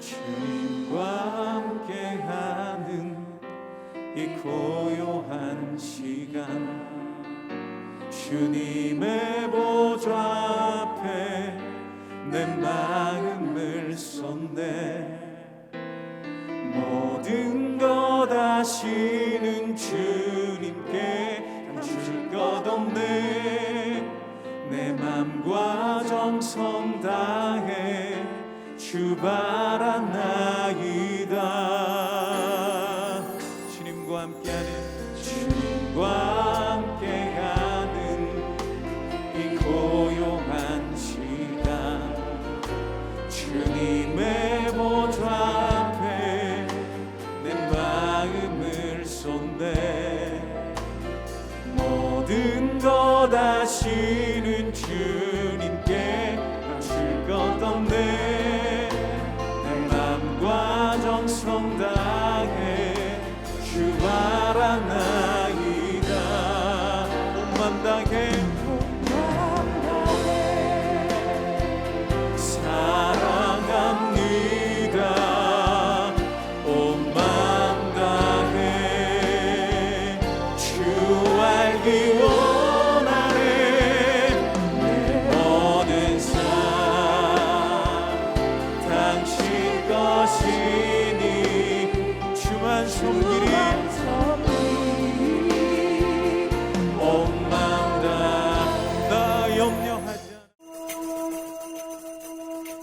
주님과 함께하는 이 고요한 시간, 주님의 보좌 앞에 내 마음을 쏟네. 모든 것 아시는 주님께 감출 것 없네. 내 맘과 정성 다해 주 바라나이다. 주님과 함께하는 이 고요한 시간, 주님의 보좌 앞에 내 마음을 쏟네. 모든 것 아시는 주님께 감출 것 없네. 내 맘과 정성 다해 주 바라나이다. 온 맘 다해 사랑합니다. 온 맘 다해 주 알기 원하네. 내 모든 삶 당신 것이니 주만 섬기리. 온 맘 다 염려하지 않아.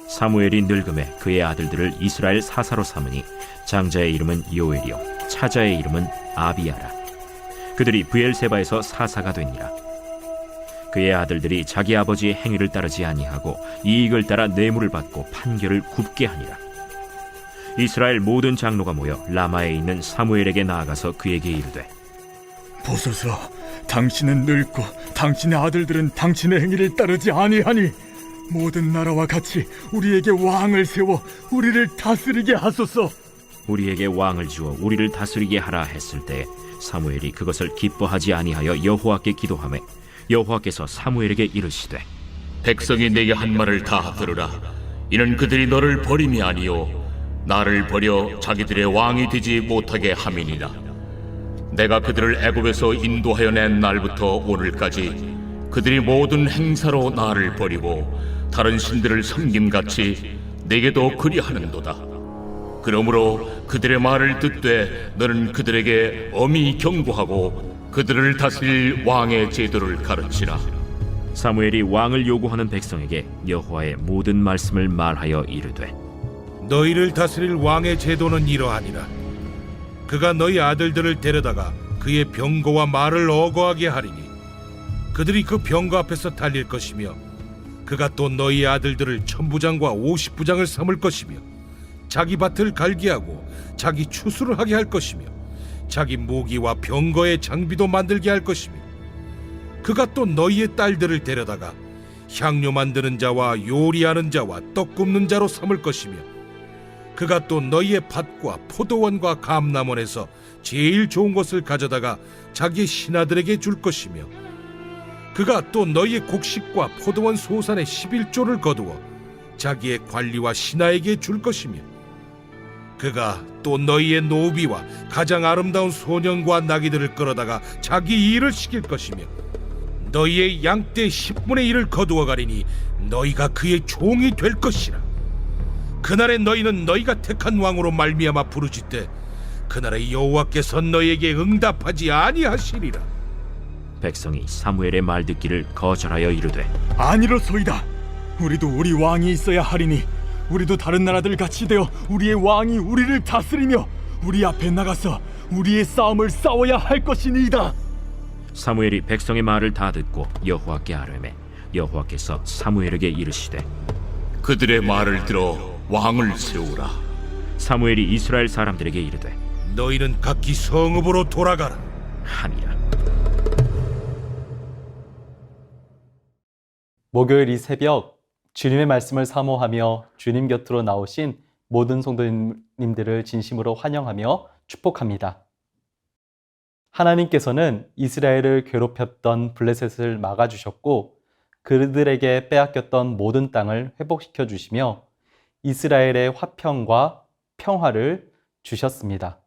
사무엘이 늙음에 그의 아들들을 이스라엘 사사로 삼으니 장자의 이름은 요엘이요 차자의 이름은 아비야라. 그들이 브엘세바에서 사사가 되니라. 그의 아들들이 자기 아버지의 행위를 따르지 아니하고 이익을 따라 뇌물을 받고 판결을 굽게 하니라. 이스라엘 모든 장로가 모여 라마에 있는 사무엘에게 나아가서 그에게 이르되, 보소서, 당신은 늙고 당신의 아들들은 당신의 행위를 따르지 아니하니 모든 나라와 같이 우리에게 왕을 세워 우리를 다스리게 하소서. 우리에게 왕을 주어 우리를 다스리게 하라 했을 때 사무엘이 그것을 기뻐하지 아니하여 여호와께 기도하매 여호와께서 사무엘에게 이르시되, 백성이 내게 한 말을 다 들으라. 이는 그들이 너를 버림이 아니요 나를 버려 자기들의 왕이 되지 못하게 함이니라. 내가 그들을 애굽에서 인도하여 낸 날부터 오늘까지 그들이 모든 행사로 나를 버리고 다른 신들을 섬김같이 내게도 그리하는도다. 그러므로 그들의 말을 듣되 너는 그들에게 엄히 경고하고 그들을 다스릴 왕의 제도를 가르치라. 사무엘이 왕을 요구하는 백성에게 여호와의 모든 말씀을 말하여 이르되, 너희를 다스릴 왕의 제도는 이러하니라. 그가 너희 아들들을 데려다가 그의 병거와 말을 어거하게 하리니 그들이 그 병거 앞에서 달릴 것이며, 그가 또 너희 아들들을 천부장과 50부장을 삼을 것이며, 자기 밭을 갈게 하고 자기 추수를 하게 할 것이며, 자기 무기와 병거의 장비도 만들게 할 것이며, 그가 또 너희의 딸들을 데려다가 향료 만드는 자와 요리하는 자와 떡 굽는 자로 삼을 것이며, 그가 또 너희의 밭과 포도원과 감람원에서 제일 좋은 것을 가져다가 자기의 신하들에게 줄 것이며, 그가 또 너희의 곡식과 포도원 소산의 11조를 거두어 자기의 관리와 신하에게 줄 것이며, 그가 또 너희의 노비와 가장 아름다운 소년과 나귀들을 끌어다가 자기 일을 시킬 것이며, 너희의 양떼 10분의 1을 거두어 가리니 너희가 그의 종이 될 것이라. 그날에 너희는 너희가 택한 왕으로 말미암아 부르짖되 그날에 여호와께서 너희에게 응답하지 아니하시리라. 백성이 사무엘의 말 듣기를 거절하여 이르되, 아니로소이다. 우리도 우리 왕이 있어야 하리니 우리도 다른 나라들 같이 되어 우리의 왕이 우리를 다스리며 우리 앞에 나가서 우리의 싸움을 싸워야 할 것이니이다. 사무엘이 백성의 말을 다 듣고 여호와께 아뢰매 여호와께서 사무엘에게 이르시되, 그들의 말을 들어 왕을 세우라. 사무엘이 이스라엘 사람들에게 이르되, 너희는 각기 성읍으로 돌아가라 하니라. 목요일 이 새벽 주님의 말씀을 사모하며 주님 곁으로 나오신 모든 성도님들을 진심으로 환영하며 축복합니다. 하나님께서는 이스라엘을 괴롭혔던 블레셋을 막아주셨고 그들에게 빼앗겼던 모든 땅을 회복시켜 주시며 이스라엘의 화평과 평화를 주셨습니다.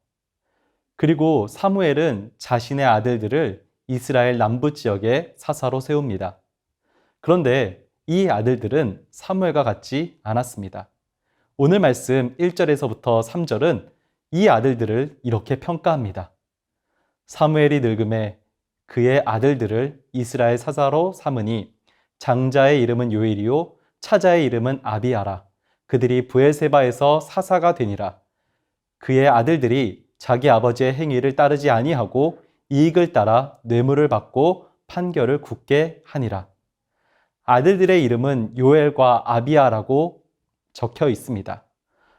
그리고 사무엘은 자신의 아들들을 이스라엘 남부 지역에 사사로 세웁니다. 그런데 이 아들들은 사무엘과 같지 않았습니다. 오늘 말씀 1절에서부터 3절은 이 아들들을 이렇게 평가합니다. 사무엘이 늙음에 그의 아들들을 이스라엘 사사로 삼으니 장자의 이름은 요엘이요 차자의 이름은 아비아라. 그들이 브엘세바에서 사사가 되니라. 그의 아들들이 자기 아버지의 행위를 따르지 아니하고 이익을 따라 뇌물을 받고 판결을 굳게 하니라. 아들들의 이름은 요엘과 아비아라고 적혀 있습니다.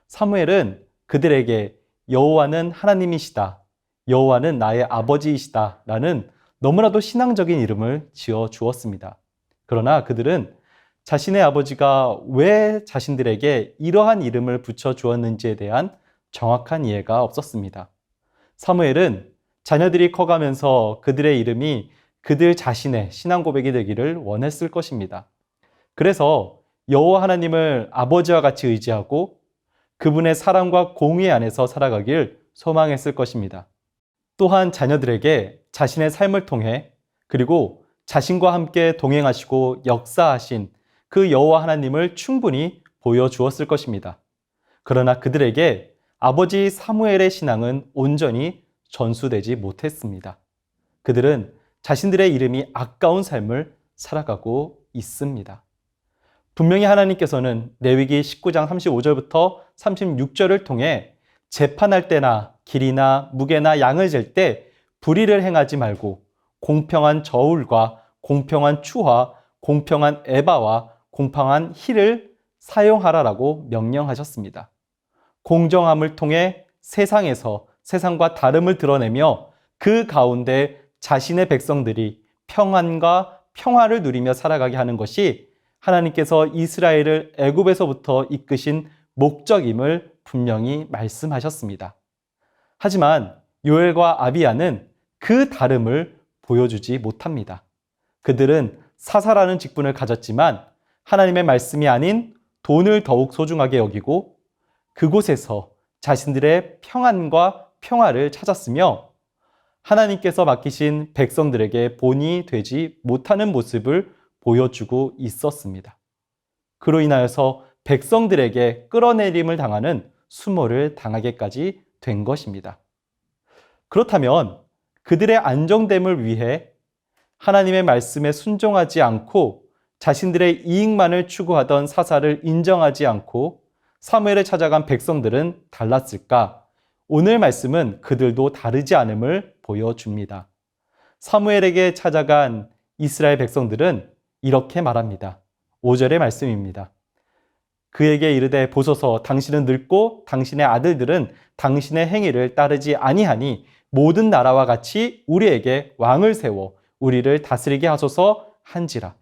사무엘은 그들에게 여호와는 하나님이시다, 여호와는 나의 아버지이시다 라는 너무나도 신앙적인 이름을 지어 주었습니다. 그러나 그들은 자신의 아버지가 왜 자신들에게 이러한 이름을 붙여 주었는지에 대한 정확한 이해가 없었습니다. 사무엘은 자녀들이 커가면서 그들의 이름이 그들 자신의 신앙 고백이 되기를 원했을 것입니다. 그래서 여호와 하나님을 아버지와 같이 의지하고 그분의 사랑과 공의 안에서 살아가길 소망했을 것입니다. 또한 자녀들에게 자신의 삶을 통해 그리고 자신과 함께 동행하시고 역사하신 그 여호와 하나님을 충분히 보여주었을 것입니다. 그러나 그들에게 아버지 사무엘의 신앙은 온전히 전수되지 못했습니다. 그들은 자신들의 이름이 아까운 삶을 살아가고 있습니다. 분명히 하나님께서는 레위기 19장 35절부터 36절을 통해 재판할 때나 길이나 무게나 양을 잴 때 불의를 행하지 말고 공평한 저울과 공평한 추와 공평한 에바와 공평한 힐을 사용하라라고 명령하셨습니다. 공정함을 통해 세상에서 세상과 다름을 드러내며 그 가운데 자신의 백성들이 평안과 평화를 누리며 살아가게 하는 것이 하나님께서 이스라엘을 애굽에서부터 이끄신 목적임을 분명히 말씀하셨습니다. 하지만 요엘과 아비야는 그 다름을 보여주지 못합니다. 그들은 사사라는 직분을 가졌지만 하나님의 말씀이 아닌 돈을 더욱 소중하게 여기고 그곳에서 자신들의 평안과 평화를 찾았으며 하나님께서 맡기신 백성들에게 본이 되지 못하는 모습을 보여주고 있었습니다. 그로 인하여서 백성들에게 끌어내림을 당하는 수모를 당하게까지 된 것입니다. 그렇다면 그들의 안정됨을 위해 하나님의 말씀에 순종하지 않고 자신들의 이익만을 추구하던 사사를 인정하지 않고 사무엘을 찾아간 백성들은 달랐을까? 오늘 말씀은 그들도 다르지 않음을 보여줍니다. 사무엘에게 찾아간 이스라엘 백성들은 이렇게 말합니다. 5절의 말씀입니다. 그에게 이르되 보소서 당신은 늙고 당신의 아들들은 당신의 행위를 따르지 아니하니 모든 나라와 같이 우리에게 왕을 세워 우리를 다스리게 하소서 한지라.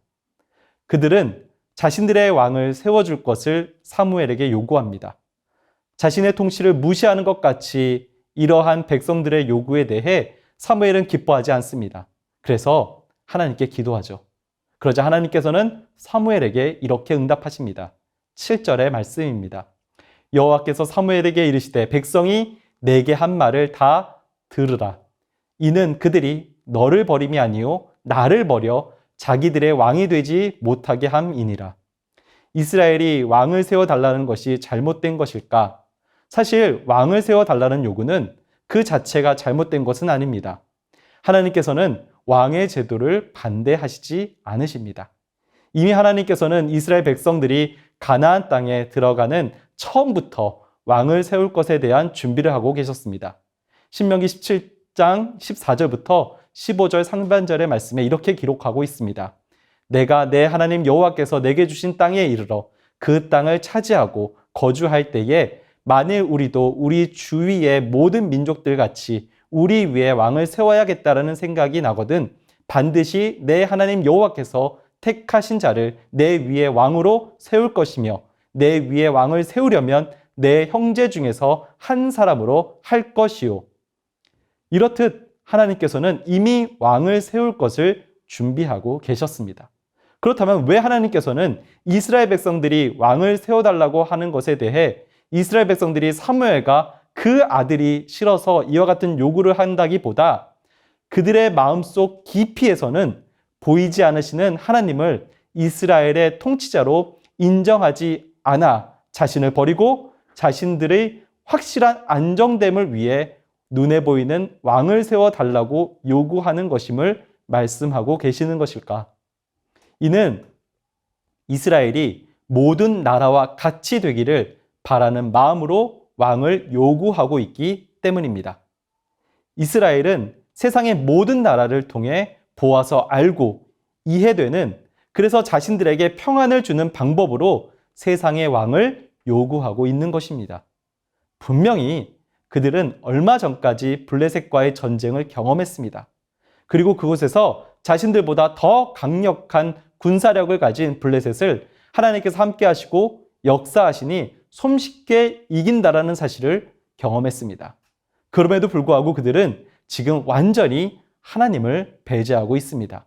그들은 자신들의 왕을 세워줄 것을 사무엘에게 요구합니다. 자신의 통치를 무시하는 것 같이 이러한 백성들의 요구에 대해 사무엘은 기뻐하지 않습니다. 그래서 하나님께 기도하죠. 그러자 하나님께서는 사무엘에게 이렇게 응답하십니다. 7절의 말씀입니다. 여호와께서 사무엘에게 이르시되 백성이 내게 한 말을 다 들으라. 이는 그들이 너를 버림이 아니요 나를 버려 자기들의 왕이 되지 못하게 함이니라. 이스라엘이 왕을 세워달라는 것이 잘못된 것일까? 사실 왕을 세워달라는 요구는 그 자체가 잘못된 것은 아닙니다. 하나님께서는 왕의 제도를 반대하시지 않으십니다. 이미 하나님께서는 이스라엘 백성들이 가나안 땅에 들어가는 처음부터 왕을 세울 것에 대한 준비를 하고 계셨습니다. 신명기 17장 14절부터 15절 상반절의 말씀에 이렇게 기록하고 있습니다. 내가 내 하나님 여호와께서 내게 주신 땅에 이르러 그 땅을 차지하고 거주할 때에 만일 우리도 우리 주위의 모든 민족들 같이 우리 위에 왕을 세워야겠다라는 생각이 나거든 반드시 내 하나님 여호와께서 택하신 자를 내 위에 왕으로 세울 것이며 내 위에 왕을 세우려면 내 형제 중에서 한 사람으로 할 것이요. 이렇듯 하나님께서는 이미 왕을 세울 것을 준비하고 계셨습니다. 그렇다면 왜 하나님께서는 이스라엘 백성들이 왕을 세워달라고 하는 것에 대해 이스라엘 백성들이 사무엘과 그 아들이 싫어서 이와 같은 요구를 한다기보다 그들의 마음속 깊이에서는 보이지 않으시는 하나님을 이스라엘의 통치자로 인정하지 않아 자신을 버리고 자신들의 확실한 안정됨을 위해 눈에 보이는 왕을 세워달라고 요구하는 것임을 말씀하고 계시는 것일까? 이는 이스라엘이 모든 나라와 같이 되기를 바라는 마음으로 왕을 요구하고 있기 때문입니다. 이스라엘은 세상의 모든 나라를 통해 보아서 알고 이해되는, 그래서 자신들에게 평안을 주는 방법으로 세상의 왕을 요구하고 있는 것입니다. 분명히 그들은 얼마 전까지 블레셋과의 전쟁을 경험했습니다. 그리고 그곳에서 자신들보다 더 강력한 군사력을 가진 블레셋을 하나님께서 함께 하시고 역사하시니 손쉽게 이긴다라는 사실을 경험했습니다. 그럼에도 불구하고 그들은 지금 완전히 하나님을 배제하고 있습니다.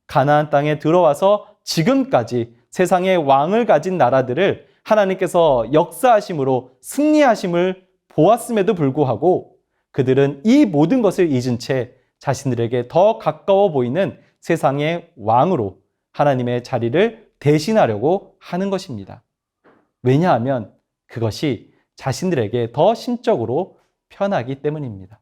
가나안 땅에 들어와서 지금까지 세상의 왕을 가진 나라들을 하나님께서 역사하심으로 승리하심을 보았음에도 불구하고 그들은 이 모든 것을 잊은 채 자신들에게 더 가까워 보이는 세상의 왕으로 하나님의 자리를 대신하려고 하는 것입니다. 왜냐하면 그것이 자신들에게 더 심적으로 편하기 때문입니다.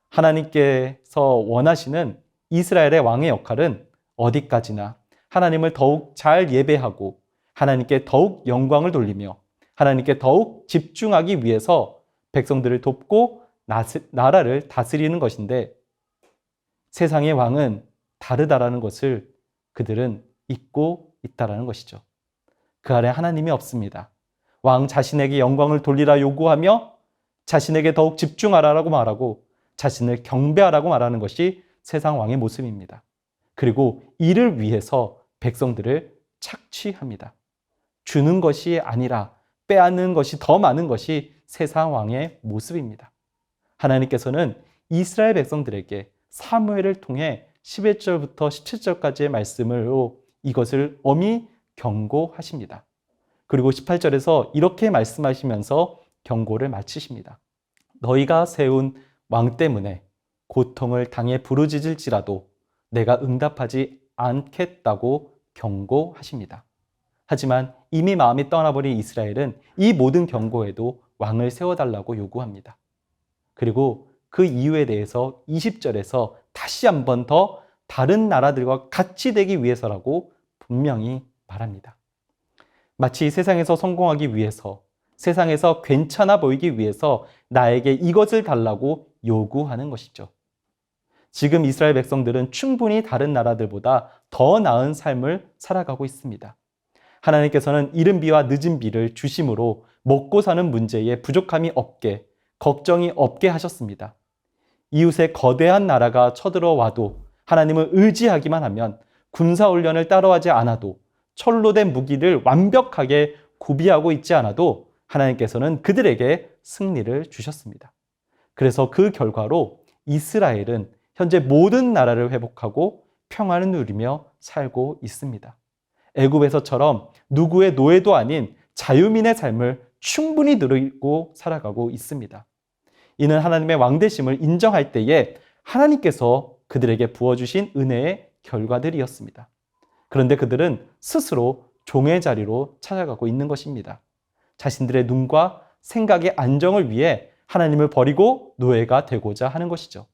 하나님께서 원하시는 이스라엘의 왕의 역할은 어디까지나 하나님을 더욱 잘 예배하고 하나님께 더욱 영광을 돌리며 하나님께 더욱 집중하기 위해서 백성들을 돕고 나라를 다스리는 것인데, 세상의 왕은 다르다라는 것을 그들은 잊고 있다라는 것이죠. 그 안에 하나님이 없습니다. 왕 자신에게 영광을 돌리라 요구하며 자신에게 더욱 집중하라고 말하고 자신을 경배하라고 말하는 것이 세상 왕의 모습입니다. 그리고 이를 위해서 백성들을 착취합니다. 주는 것이 아니라 빼앗는 것이 더 많은 것이 세상 왕의 모습입니다. 하나님께서는 이스라엘 백성들에게 사무엘을 통해 11절부터 17절까지의 말씀으로 이것을 엄히 경고하십니다. 그리고 18절에서 이렇게 말씀하시면서 경고를 마치십니다. 너희가 세운 왕 때문에 고통을 당해 부르짖을지라도 내가 응답하지 않겠다고 경고하십니다. 하지만 이미 마음이 떠나버린 이스라엘은 이 모든 경고에도 왕을 세워달라고 요구합니다. 그리고 그 이유에 대해서 20절에서 다시 한 번 더 다른 나라들과 같이 되기 위해서라고 분명히 말합니다. 마치 세상에서 성공하기 위해서, 세상에서 괜찮아 보이기 위해서 나에게 이것을 달라고 요구하는 것이죠. 지금 이스라엘 백성들은 충분히 다른 나라들보다 더 나은 삶을 살아가고 있습니다. 하나님께서는 이른 비와 늦은 비를 주심으로 먹고 사는 문제에 부족함이 없게, 걱정이 없게 하셨습니다. 이웃의 거대한 나라가 쳐들어와도 하나님을 의지하기만 하면 군사훈련을 따로하지 않아도 철로 된 무기를 완벽하게 구비하고 있지 않아도 하나님께서는 그들에게 승리를 주셨습니다. 그래서 그 결과로 이스라엘은 현재 모든 나라를 회복하고 평안을 누리며 살고 있습니다. 애굽에서처럼 누구의 노예도 아닌 자유민의 삶을 충분히 누리고 살아가고 있습니다. 이는 하나님의 왕되심을 인정할 때에 하나님께서 그들에게 부어주신 은혜의 결과들이었습니다. 그런데 그들은 스스로 종의 자리로 찾아가고 있는 것입니다. 자신들의 눈과 생각의 안정을 위해 하나님을 버리고 노예가 되고자 하는 것이죠.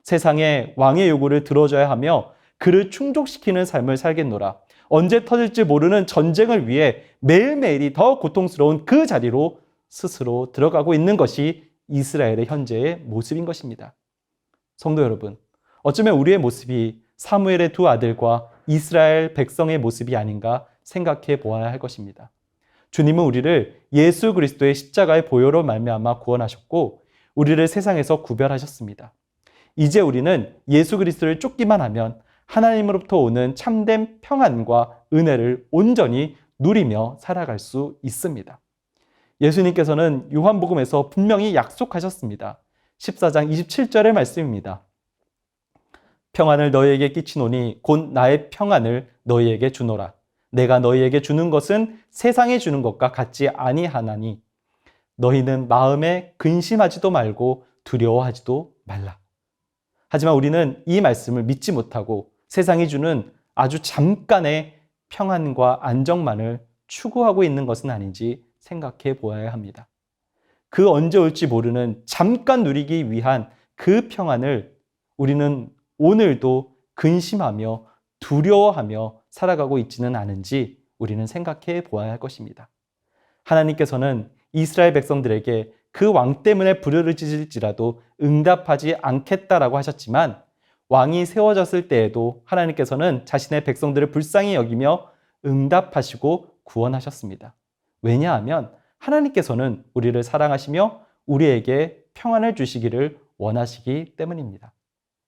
세상의 왕의 요구를 들어줘야 하며 그를 충족시키는 삶을 살겠노라. 언제 터질지 모르는 전쟁을 위해 매일매일이 더 고통스러운 그 자리로 스스로 들어가고 있는 것이 이스라엘의 현재의 모습인 것입니다. 성도 여러분, 어쩌면 우리의 모습이 사무엘의 두 아들과 이스라엘 백성의 모습이 아닌가 생각해 보아야 할 것입니다. 주님은 우리를 예수 그리스도의 십자가의 보혈로 말미암아 구원하셨고 우리를 세상에서 구별하셨습니다. 이제 우리는 예수 그리스도를 쫓기만 하면 하나님으로부터 오는 참된 평안과 은혜를 온전히 누리며 살아갈 수 있습니다. 예수님께서는 요한복음에서 분명히 약속하셨습니다. 14장 27절의 말씀입니다. 평안을 너희에게 끼치노니 곧 나의 평안을 너희에게 주노라. 내가 너희에게 주는 것은 세상에 주는 것과 같지 아니하나니 너희는 마음에 근심하지도 말고 두려워하지도 말라. 하지만 우리는 이 말씀을 믿지 못하고 세상이 주는 아주 잠깐의 평안과 안정만을 추구하고 있는 것은 아닌지 생각해 보아야 합니다. 그 언제 올지 모르는 잠깐 누리기 위한 그 평안을 우리는 오늘도 근심하며 두려워하며 살아가고 있지는 않은지 우리는 생각해 보아야 할 것입니다. 하나님께서는 이스라엘 백성들에게 그 왕 때문에 부르짖을지라도 응답하지 않겠다라고 하셨지만 왕이 세워졌을 때에도 하나님께서는 자신의 백성들을 불쌍히 여기며 응답하시고 구원하셨습니다. 왜냐하면 하나님께서는 우리를 사랑하시며 우리에게 평안을 주시기를 원하시기 때문입니다.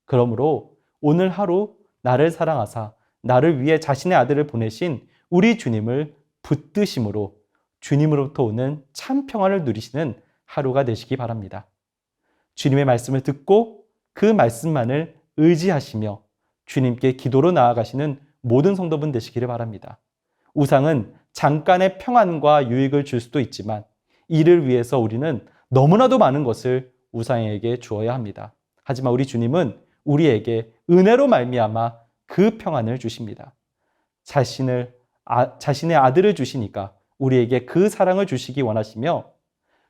그러므로 오늘 하루 나를 사랑하사 나를 위해 자신의 아들을 보내신 우리 주님을 붙드심으로 주님으로부터 오는 참 평안을 누리시는 하루가 되시기 바랍니다. 주님의 말씀을 듣고 그 말씀만을 의지하시며 주님께 기도로 나아가시는 모든 성도분 되시기를 바랍니다. 우상은 잠깐의 평안과 유익을 줄 수도 있지만 이를 위해서 우리는 너무나도 많은 것을 우상에게 주어야 합니다. 하지만 우리 주님은 우리에게 은혜로 말미암아 그 평안을 주십니다. 자신의 아들을 주시니까 우리에게 그 사랑을 주시기 원하시며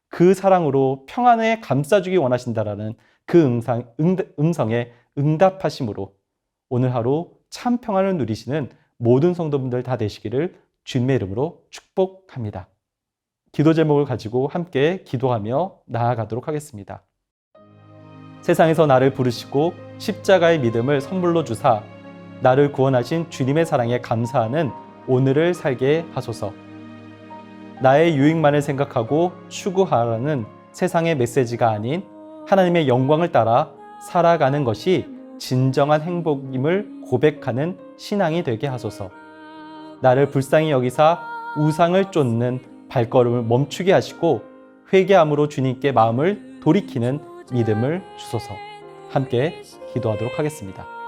그 사랑으로 평안에 감싸주기 원하신다라는 그 음성에 응답하심으로 오늘 하루 참 평안을 누리시는 모든 성도분들 다 되시기를 주님의 이름으로 축복합니다. 기도 제목을 가지고 함께 기도하며 나아가도록 하겠습니다. 세상에서 나를 부르시고 십자가의 믿음을 선물로 주사 나를 구원하신 주님의 사랑에 감사하는 오늘을 살게 하소서. 나의 유익만을 생각하고 추구하라는 세상의 메시지가 아닌 하나님의 영광을 따라 살아가는 것이 진정한 행복임을 고백하는 신앙이 되게 하소서. 나를 불쌍히 여기사 우상을 쫓는 발걸음을 멈추게 하시고 회개함으로 주님께 마음을 돌이키는 믿음을 주소서. 함께 기도하도록 하겠습니다.